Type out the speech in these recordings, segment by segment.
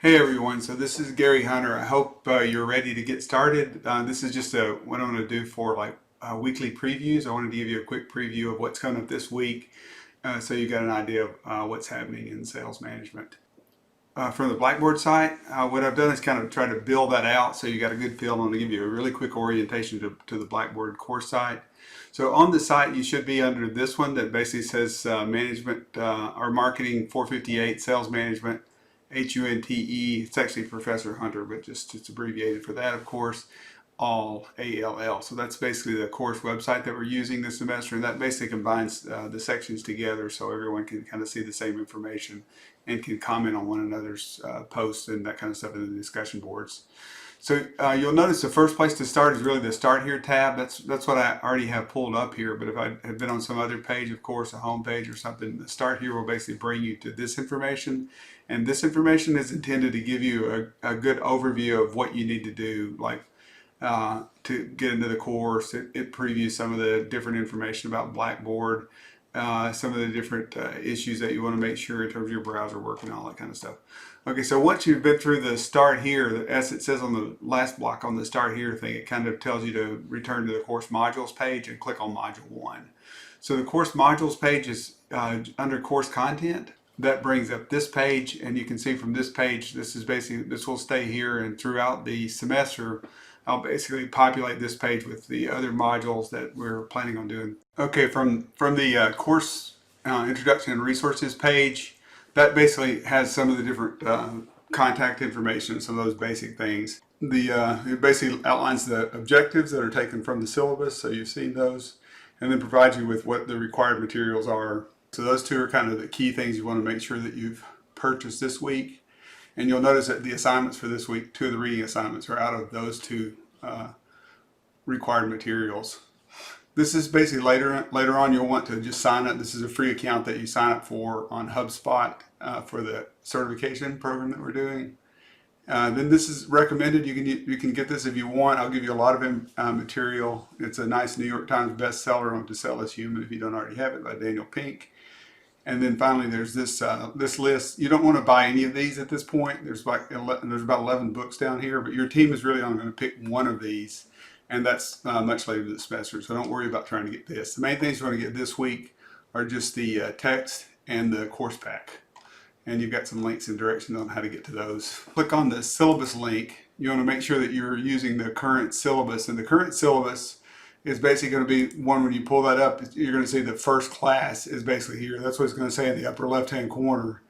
Hey everyone, so this is Gary Hunter. I hope you're ready to get started. This is just what I'm going to do for weekly previews. I wanted to give you a quick preview of what's coming up this week so you got an idea of what's happening in sales management. From the Blackboard site, what I've done is kind of try to build that out so you got a good feel. I'm going to give you a really quick orientation to the Blackboard course site. So on the site, you should be under this one that basically says management or marketing 458, sales management. HUNTE, it's actually Professor Hunter, but just it's abbreviated for that, of course, all ALL. So that's basically the course website that we're using this semester, and that basically combines the sections together so everyone can kind of see the same information and can comment on one another's posts and that kind of stuff in the discussion boards. So you'll notice the first place to start is really the Start Here tab. That's what I already have pulled up here. But if I had been on some other page, of course, a home page or something, the Start Here will basically bring you to this information. And this information is intended to give you a good overview of what you need to do, like to get into the course. It previews some of the different information about Blackboard, some of the different issues that you want to make sure in terms of your browser working, all that kind of stuff. Okay, so once you've been through the Start Here, as it says on the last block on the Start Here thing, it kind of tells you to return to the course modules page and click on module 1. So the course modules page is under course content. That brings up this page, and you can see from this page, this will stay here, and throughout the semester, I'll basically populate this page with the other modules that we're planning on doing. Okay, from the course introduction and resources page, that basically has some of the different contact information, some of those basic things. It basically outlines the objectives that are taken from the syllabus, so you've seen those, and then provides you with what the required materials are. So those two are kind of the key things you want to make sure that you've purchased this week. And you'll notice that the assignments for this week, 2 of the reading assignments are out of those 2 required materials. This is basically later on you'll want to just sign up. This is a free account that you sign up for on HubSpot for the certification program that we're doing. Then this is recommended. You can get this if you want. I'll give you a lot of material. It's a nice New York Times bestseller on To Sell as Human if you don't already have it, by Daniel Pink. And then finally, there's this list. You don't want to buy any of these at this point. There's about 11 books down here, but your team is really only going to pick one of these, and that's much later this semester. So don't worry about trying to get this. The main things you want to get this week are just the text and the course pack, and you've got some links and directions on how to get to those. Click on the syllabus link. You want to make sure that you're using the current syllabus, and the current syllabus is basically going to be one when you pull that up, you're going to see the first class is basically here. That's what it's going to say in the upper left-hand corner.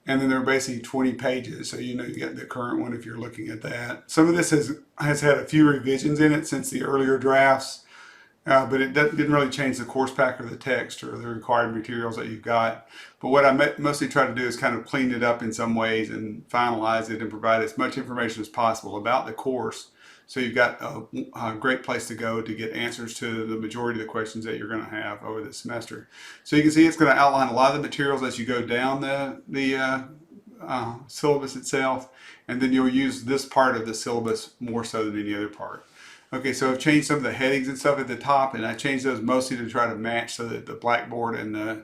And then there are basically 20 pages, so you know you get the current one if you're looking at that. Some of this has had a few revisions in it since the earlier drafts, but it didn't really change the course pack or the text or the required materials that you've got. But what I mostly try to do is kind of clean it up in some ways and finalize it and provide as much information as possible about the course. So you've got a great place to go to get answers to the majority of the questions that you're going to have over the semester. So you can see it's going to outline a lot of the materials as you go down the syllabus itself, and then you'll use this part of the syllabus more so than any other part. Okay, so I've changed some of the headings and stuff at the top, and I changed those mostly to try to match so that the Blackboard and the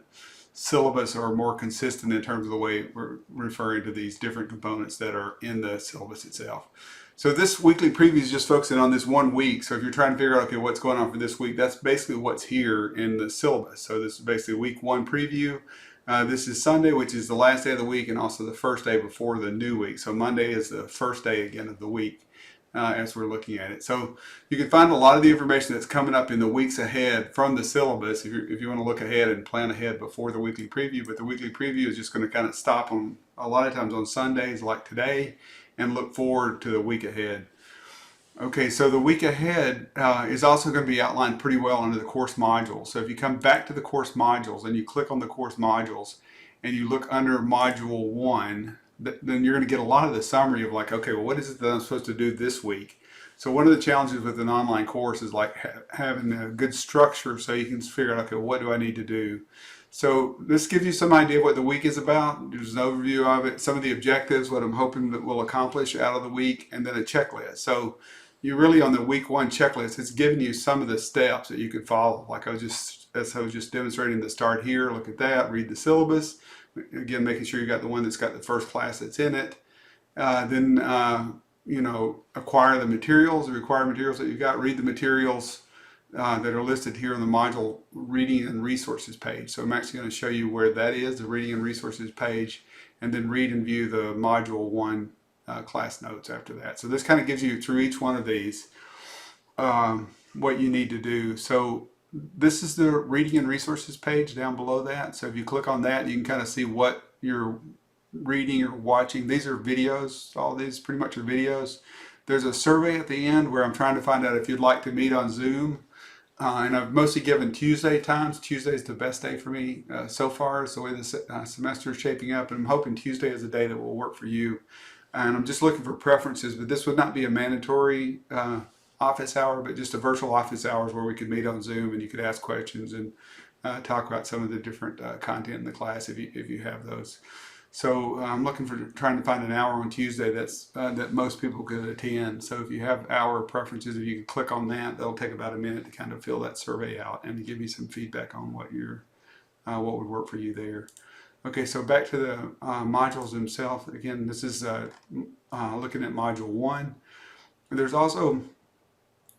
syllabus are more consistent in terms of the way we're referring to these different components that are in the syllabus itself. So this weekly preview is just focusing on this 1 week. So if you're trying to figure out, okay, what's going on for this week, that's basically what's here in the syllabus. So this is basically week 1 preview. This is Sunday, which is the last day of the week, and also the first day before the new week. So Monday is the first day again of the week as we're looking at it. So you can find a lot of the information that's coming up in the weeks ahead from the syllabus if you want to look ahead and plan ahead before the weekly preview. But the weekly preview is just going to kind of stop on a lot of times on Sundays like today and look forward to the week ahead. Okay, so the week ahead is also going to be outlined pretty well under the course modules. So if you come back to the course modules and you click on the course modules and you look under module 1, then you're going to get a lot of the summary of like, okay, well, what is it that I'm supposed to do this week? So one of the challenges with an online course is like having a good structure so you can figure out, okay, what do I need to do? So this gives you some idea of what the week is about. There's an overview of it, some of the objectives, what I'm hoping that we'll accomplish out of the week, and then a checklist. So you really, on the week 1 checklist, it's giving you some of the steps that you could follow. Like as I was just demonstrating the Start Here, look at that, read the syllabus. Again, making sure you got the one that's got the first class that's in it. Then acquire the materials, the required materials that you've got. Read the materials that are listed here on the module reading and resources page. So I'm actually going to show you where that is, the reading and resources page, and then read and view the module 1 class notes after that. So this kind of gives you through each one of these what you need to do. So this is the reading and resources page down below that. So if you click on that, you can kind of see what you're reading or watching. These are videos. All these pretty much are videos. There's a survey at the end where I'm trying to find out if you'd like to meet on Zoom. And I've mostly given Tuesday times. Tuesday is the best day for me so far. It's the way the semester is shaping up. And I'm hoping Tuesday is a day that will work for you. And I'm just looking for preferences, but this would not be a mandatory office hour, but just a virtual office hours where we could meet on Zoom and you could ask questions and talk about some of the different content in the class if you have those. So I'm looking for trying to find an hour on Tuesday that most people could attend. So if you have hour preferences, if you can click on that, that'll take about a minute to kind of fill that survey out and to give you some feedback on what would work for you there. Okay, so back to the modules themselves. Again, this is looking at module 1. There's also,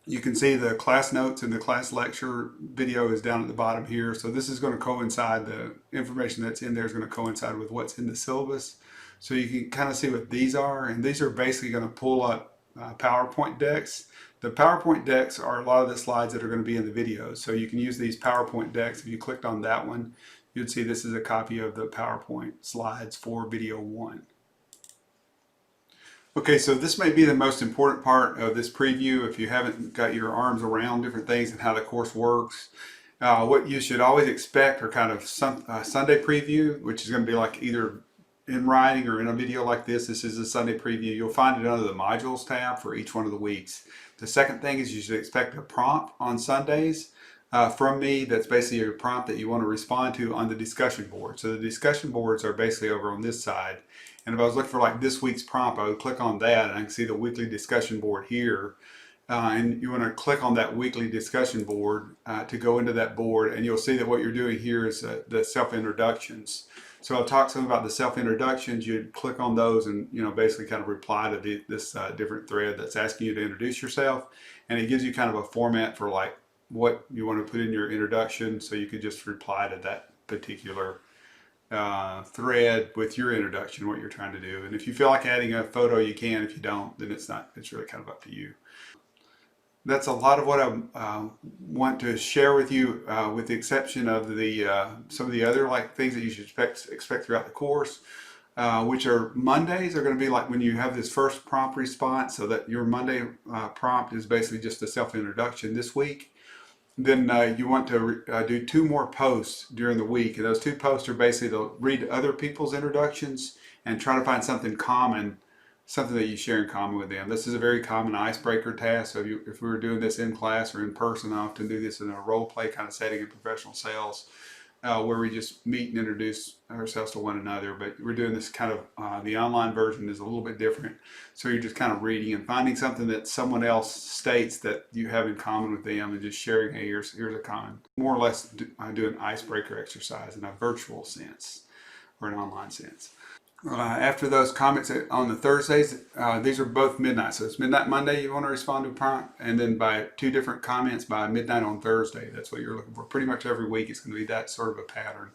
you can see the class notes and the class lecture video is down at the bottom here. So this is going to coincide, the information that's in there is going to coincide with what's in the syllabus. So you can kind of see what these are, and these are basically going to pull up PowerPoint decks. The PowerPoint decks are a lot of the slides that are going to be in the videos. So you can use these PowerPoint decks. If you clicked on that one, you'd see this is a copy of the PowerPoint slides for video 1. Okay, so this may be the most important part of this preview if you haven't got your arms around different things and how the course works. What you should always expect are kind of some Sunday preview, which is going to be like either in writing or in a video like this. This is a Sunday preview. You'll find it under the modules tab for each one of the weeks. The second thing is you should expect a prompt on Sundays from me that's basically a prompt that you want to respond to on the discussion board. So the discussion boards are basically over on this side. And if I was looking for like this week's prompt, I would click on that and I can see the weekly discussion board here. And you want to click on that weekly discussion board to go into that board, and you'll see that what you're doing here is the self-introductions. So I'll talk some about the self-introductions. You'd click on those and basically kind of reply to this different thread that's asking you to introduce yourself, and it gives you kind of a format for like what you want to put in your introduction, so you could just reply to that particular thread with your introduction, what you're trying to do. And if you feel like adding a photo, you can. If you don't, then it's really kind of up to you. That's a lot of what I want to share with you, with the exception of the some of the other things that you should expect throughout the course, which are Mondays are going to be like when you have this first prompt response, so that your Monday prompt is basically just a self-introduction this week. Then you want to do 2 more posts during the week, and those 2 posts are basically to read other people's introductions and try to find something common, something that you share in common with them. This is a very common icebreaker task. So if we were doing this in class or in person, I often do this in a role play kind of setting in professional sales, where we just meet and introduce ourselves to one another. But we're doing this kind of, the online version is a little bit different. So you're just kind of reading and finding something that someone else states that you have in common with them, and just sharing, hey, here's a common, more or less do an icebreaker exercise in a virtual sense or an online sense. After those comments on the Thursdays, these are both midnight. So it's midnight Monday, you want to respond to a prompt, and then by 2 different comments by midnight on Thursday. That's what you're looking for. Pretty much every week it's going to be that sort of a pattern.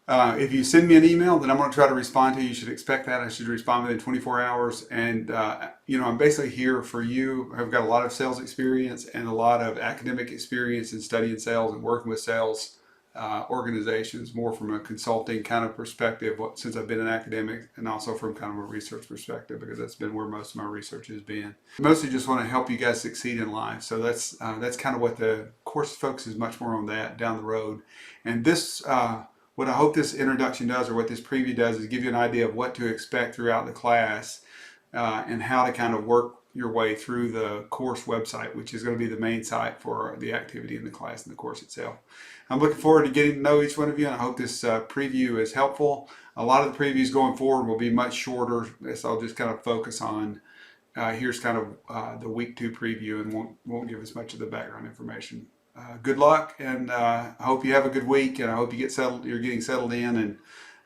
If you send me an email, then I'm going to try to respond to you. You should expect that. I should respond within 24 hours. And, I'm basically here for you. I've got a lot of sales experience and a lot of academic experience in studying sales and working with sales organizations, more from a consulting kind of perspective since I've been an academic, and also from kind of a research perspective, because that's been where most of my research has been. Mostly just want to help you guys succeed in life. So that's kind of what the course focuses much more on that down the road. And this, what I hope this introduction does, or what this preview does, is give you an idea of what to expect throughout the class and how to kind of work your way through the course website, which is going to be the main site for the activity in the class and the course itself. I'm looking forward to getting to know each one of you, and I hope this preview is helpful. A lot of the previews going forward will be much shorter, so I'll just kind of focus on here's kind of the week 2 preview, and won't give as much of the background information. Good luck, and I hope you have a good week, and I hope you get settled. You're getting settled in,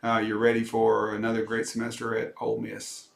and you're ready for another great semester at Ole Miss.